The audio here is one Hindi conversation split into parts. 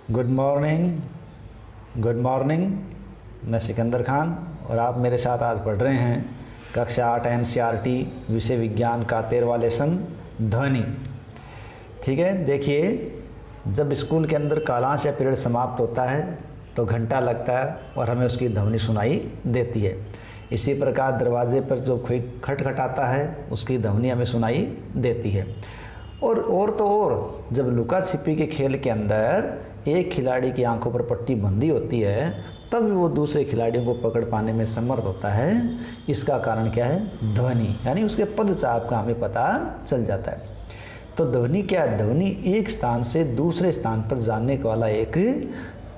Good morning. Good morning. मैं सिकंदर खान और आप मेरे साथ आज पढ़ रहे हैं कक्षा 8 NCERT विषय विज्ञान का 13वां लेसन ध्वनि। ठीक है, देखिए, जब स्कूल के अंदर कालांश या पीरियड समाप्त होता है तो घंटा लगता है और हमें उसकी ध्वनि सुनाई देती है। इसी प्रकार दरवाजे पर जो खटखटाता है उसकी ध्वनि हमें सुनाई देती है। और तो और जब लुका छिपी के खेल के अंदर एक खिलाड़ी की आंखों पर पट्टी बंधी होती है तब वो दूसरे खिलाड़ियों को पकड़ पाने में समर्थ होता है। इसका कारण क्या है? ध्वनि, यानी उसके पदचाप का हमें पता चल जाता है। तो ध्वनि क्या है? ध्वनि एक स्थान से दूसरे स्थान पर जाने वाला एक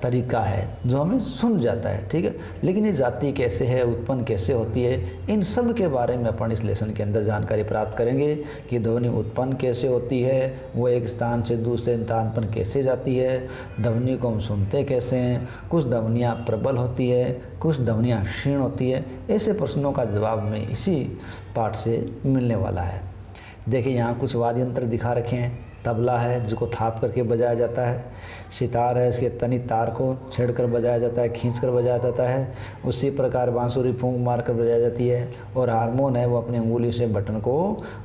तरीका है जो हमें सुन जाता है। ठीक है, लेकिन ये जाती कैसे है, उत्पन्न कैसे होती है, इन सब के बारे में अपन इस लेसन के अंदर जानकारी प्राप्त करेंगे कि ध्वनि उत्पन्न कैसे होती है, वो एक स्थान से दूसरे स्थान पर कैसे जाती है, ध्वनि को हम सुनते कैसे हैं, कुछ ध्वनियाँ प्रबल होती है, कुछ ध्वनियाँ क्षीण होती है। ऐसे प्रश्नों का जवाब में इसी पाठ से मिलने वाला है। देखिए, यहाँ कुछ वाद्य यंत्र दिखा रखे हैं। तबला है जिसको थाप करके बजाया जाता है, सितार है इसके तनी तार को छेड़कर बजाया जाता है, खींचकर बजाया जाता है। उसी प्रकार बांसुरी फूंक मारकर बजाई जाती है। और हारमोन है वो अपनी उंगली से बटन को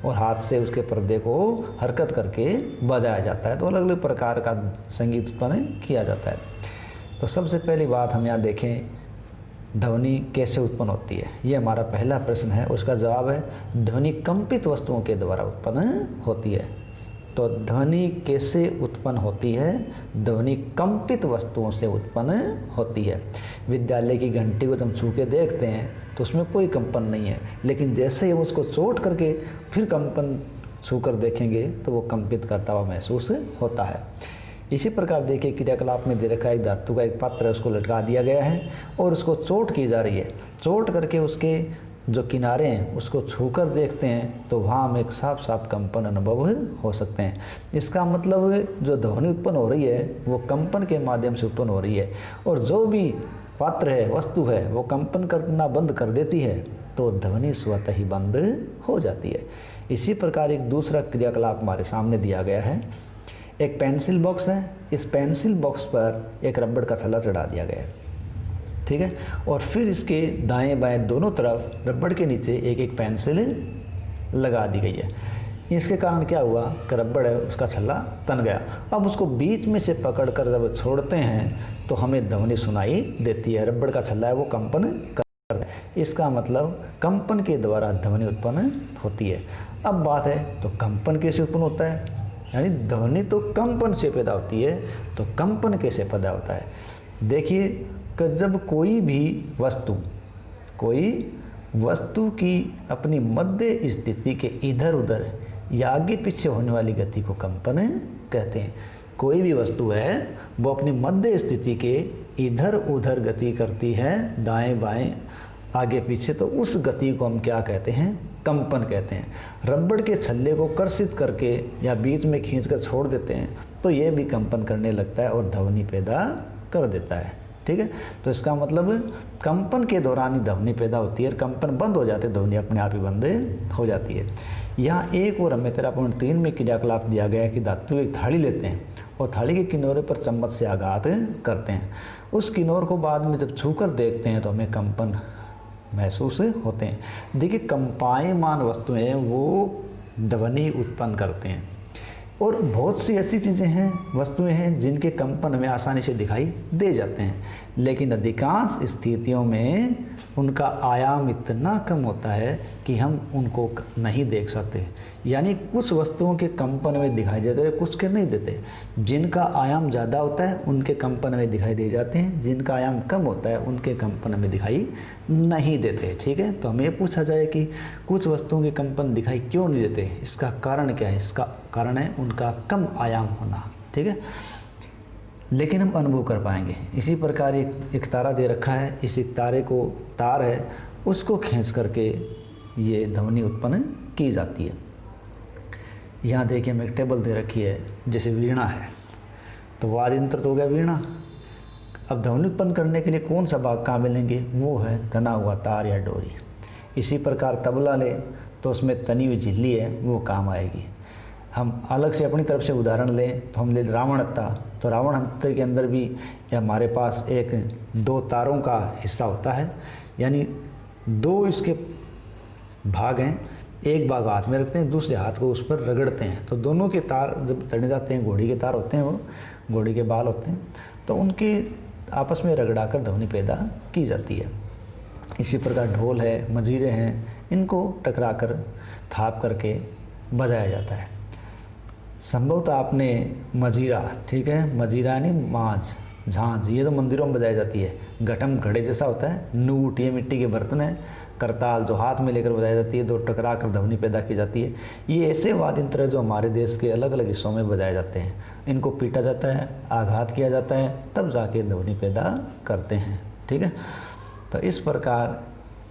और हाथ से उसके पर्दे को हरकत करके बजाया जाता है। तो अलग अलग प्रकार का संगीत उत्पन्न किया जाता है। तो सबसे पहली बात हम यहाँ देखें, ध्वनि कैसे उत्पन्न होती है, ये हमारा पहला प्रश्न है। उसका जवाब है ध्वनि कंपित वस्तुओं के द्वारा उत्पन्न होती है। तो ध्वनि कैसे उत्पन्न होती है? ध्वनि कंपित वस्तुओं से उत्पन्न होती है। विद्यालय की घंटी को जब हम छू के देखते हैं तो उसमें कोई कंपन नहीं है, लेकिन जैसे ही हम उसको चोट करके फिर कंपन छू कर देखेंगे तो वो कंपित करता हुआ महसूस होता है। इसी प्रकार देखिए, क्रियाकलाप में दे रखा एक धातु का एक पात्र है, उसको लटका दिया गया है और उसको चोट की जा रही है। चोट करके उसके जो किनारे हैं उसको छूकर देखते हैं तो वहाँ हम एक साफ साफ कंपन अनुभव हो सकते हैं। इसका मतलब जो ध्वनि उत्पन्न हो रही है वो कंपन के माध्यम से उत्पन्न हो रही है, और जो भी पात्र है, वस्तु है, वो कंपन करना बंद कर देती है तो ध्वनि स्वतः ही बंद हो जाती है। इसी प्रकार एक दूसरा क्रियाकलाप हमारे सामने दिया गया है। एक पेंसिल बॉक्स है, इस पेंसिल बॉक्स पर एक रबड़ का छल्ला चढ़ा दिया गया है। ठीक है, और फिर इसके दाएं बाएं दोनों तरफ रबड़ के नीचे एक एक पेंसिल लगा दी गई है। इसके कारण क्या हुआ कि रबड़ है उसका छल्ला तन गया। अब उसको बीच में से पकड़कर जब छोड़ते हैं तो हमें ध्वनि सुनाई देती है। रबड़ का छल्ला है वो कंपन करता है। इसका मतलब कंपन के द्वारा ध्वनि उत्पन्न होती है। अब बात है तो कंपन कैसे उत्पन्न होता है, यानी ध्वनि तो कंपन से पैदा होती है, तो कंपन कैसे पैदा होता है? देखिए कि जब कोई वस्तु की अपनी मध्य स्थिति के इधर उधर या आगे पीछे होने वाली गति को कंपन कहते हैं। कोई भी वस्तु है वो अपनी मध्य स्थिति के इधर उधर गति करती है, दाएं बाएं आगे पीछे, तो उस गति को हम क्या कहते हैं? कंपन कहते हैं। रबड़ के छल्ले को कर्षित करके या बीच में खींचकर छोड़ देते हैं तो ये भी कंपन करने लगता है और ध्वनि पैदा कर देता है। ठीक है, तो इसका मतलब कंपन के दौरान ही ध्वनि पैदा होती है और कंपन बंद हो जाते ध्वनि अपने आप ही बंद हो जाती है। यहाँ एक और हमें 13.3 में क्रियाकलाप दिया गया है कि धातु एक थाली लेते हैं और थाली के किनारे पर चम्मच से आघात करते हैं। उस किनार को बाद में जब छूकर देखते हैं तो हमें कंपन महसूस होते हैं। देखिए, कंपायमान वस्तुएं वो ध्वनि उत्पन्न करते हैं और बहुत सी ऐसी चीज़ें हैं, वस्तुएं हैं जिनके कंपन हमें आसानी से दिखाई दे जाते हैं, लेकिन अधिकांश स्थितियों में उनका आयाम इतना कम होता है कि हम उनको नहीं देख सकते। यानी कुछ वस्तुओं के कंपन में दिखाई देते हैं, कुछ के नहीं देते। जिनका आयाम ज़्यादा होता है उनके कंपन में दिखाई दे जाते हैं, जिनका आयाम कम होता है उनके कंपन में दिखाई नहीं देते। ठीक है, तो हमें ये पूछा जाए कि कुछ वस्तुओं के कंपन दिखाई क्यों नहीं देते, इसका कारण क्या है? इसका कारण है उनका कम आयाम होना। ठीक है, लेकिन हम अनुभव कर पाएंगे। इसी प्रकार एक तारा दे रखा है, इस एक तारे को तार है उसको खींच करके ये ध्वनि उत्पन्न की जाती है। यहाँ देखिए हमें एक टेबल दे रखी है, जैसे वीणा है, तो वाद्य यंत्र तो हो गया वीणा। अब ध्वनि उत्पन्न करने के लिए कौन सा भाग काम मिलेंगे? वो है तना हुआ तार या डोरी। इसी प्रकार तबला ले तो उसमें तनी हुई झिल्ली है वो काम आएगी। हम अलग से अपनी तरफ से उदाहरण लें तो हम ले रावणहत्ता, तो रावणहत्ता के अंदर भी हमारे पास एक 2 तारों का हिस्सा होता है, यानी 2 इसके भाग हैं, एक भाग हाथ में रखते हैं, दूसरे हाथ को उस पर रगड़ते हैं, तो दोनों के तार जब तड़े जाते हैं, घोड़ी के तार होते हैं, वो घोड़ी के बाल होते हैं, तो उनके आपस में रगड़ा कर ध्वनि पैदा की जाती है। इसी प्रकार ढोल है, मजीरे हैं, इनको टकरा कर थाप करके बजाया जाता है। संभवतः आपने मजीरा, ठीक है, मजीरा यानी मांझ, झांझ, ये तो मंदिरों में बजाई जाती है। घटम घड़े जैसा होता है, नूट ये मिट्टी के बर्तन है, करताल जो हाथ में लेकर बजाई जाती है, 2 टकरा कर ध्वनि पैदा की जाती है। ये ऐसे वाद्य यंत्र है जो हमारे देश के अलग अलग हिस्सों में बजाए जाते हैं। इनको पीटा जाता है, आघात किया जाता है, तब जाके ध्वनि पैदा करते हैं, ठीक है। तो इस प्रकार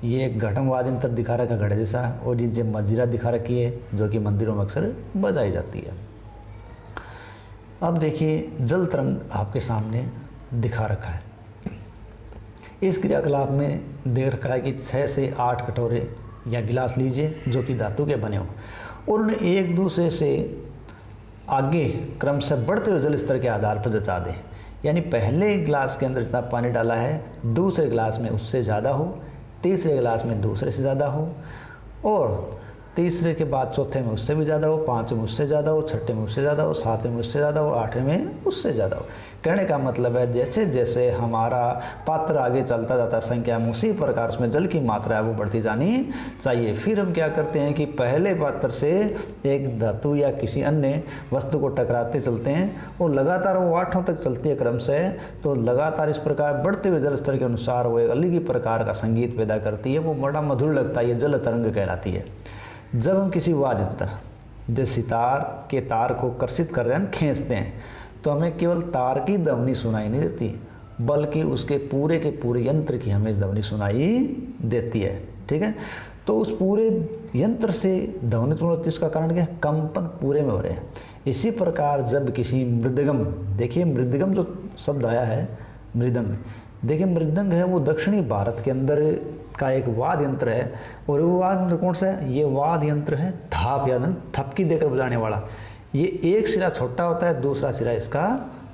ये एक घटम वाद्य यंत्र दिखा रखा घड़े जैसा, और ये मजीरा दिखा रखी है जो कि मंदिरों में अक्सर बजाई जाती है। अब देखिए जल तरंग आपके सामने दिखा रखा है। इस क्रियाकलाप में दे रखा है कि 6 से 8 कटोरे या गिलास लीजिए जो कि धातु के बने हों, और उन्हें एक दूसरे से आगे क्रमशः बढ़ते हुए जल स्तर के आधार पर जचा दें। यानी पहले गिलास के अंदर जितना पानी डाला है, दूसरे गिलास में उससे ज़्यादा हो, तीसरे गिलास में दूसरे से ज़्यादा हो, और तीसरे के बाद चौथे में उससे भी ज़्यादा हो, 5वें में उससे ज़्यादा हो, 6ठे में उससे ज़्यादा हो, 7वें में उससे ज़्यादा हो, 8वें में उससे ज़्यादा हो। कहने का मतलब है जैसे जैसे हमारा पात्र आगे चलता जाता है संख्या में, उसी प्रकार उसमें जल की मात्रा है वो बढ़ती जानी चाहिए। फिर हम क्या करते हैं कि पहले पात्र से एक धातु या किसी अन्य वस्तु को टकराते चलते हैं, और लगातार वो 8 तक चलती है क्रम से, तो लगातार इस प्रकार बढ़ते हुए जल स्तर के अनुसार वो एक अलग ही प्रकार का संगीत पैदा करती है। वो बड़ा मधुर लगता है, ये जल तरंग कहलाती है। जब हम किसी वाद्य यंत्र जैसे सितार के तार को कर्षित कर रहे हैं, खींचते हैं, तो हमें केवल तार की ध्वनि सुनाई नहीं देती, बल्कि उसके पूरे के पूरे यंत्र की हमें ध्वनि सुनाई देती है, ठीक है। तो उस पूरे यंत्र से ध्वनि उत्पन्न होती है, इसका कारण क्या है? कंपन पूरे में हो रहे हैं। इसी प्रकार जब किसी मृदगम, देखिए मृदगम जो शब्द आया है मृदंग, देखिए मृदंग है वो दक्षिणी भारत के अंदर का एक वाद्य यंत्र है, और वो वाद्य यंत्र कौन सा है? ये वाद्य यंत्र है थाप या थपकी देकर बजाने वाला। ये एक सिरा छोटा होता है, दूसरा सिरा इसका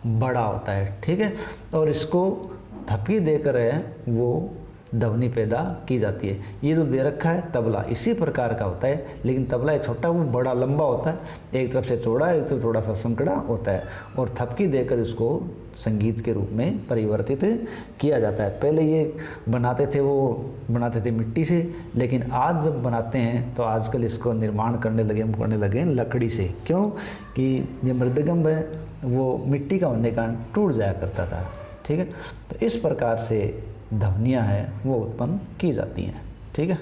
बड़ा होता है, ठीक है, और इसको थपकी देकर है वो ध्वनि पैदा की जाती है। ये जो दे रखा है तबला इसी प्रकार का होता है, लेकिन तबला छोटा, वो बड़ा लंबा होता है, एक तरफ से चौड़ा, एक तरफ थोड़ा सा संकड़ा होता है, और थपकी देकर इसको संगीत के रूप में परिवर्तित किया जाता है। पहले ये बनाते थे मिट्टी से, लेकिन आज जब बनाते हैं तो आजकल इसको निर्माण करने लगे लकड़ी से। क्यों कि ये मृदगम है वो मिट्टी का होने के कारण टूट जाया करता था, ठीक है। तो इस प्रकार से ध्वनियाँ हैं वो उत्पन्न की जाती हैं, ठीक है।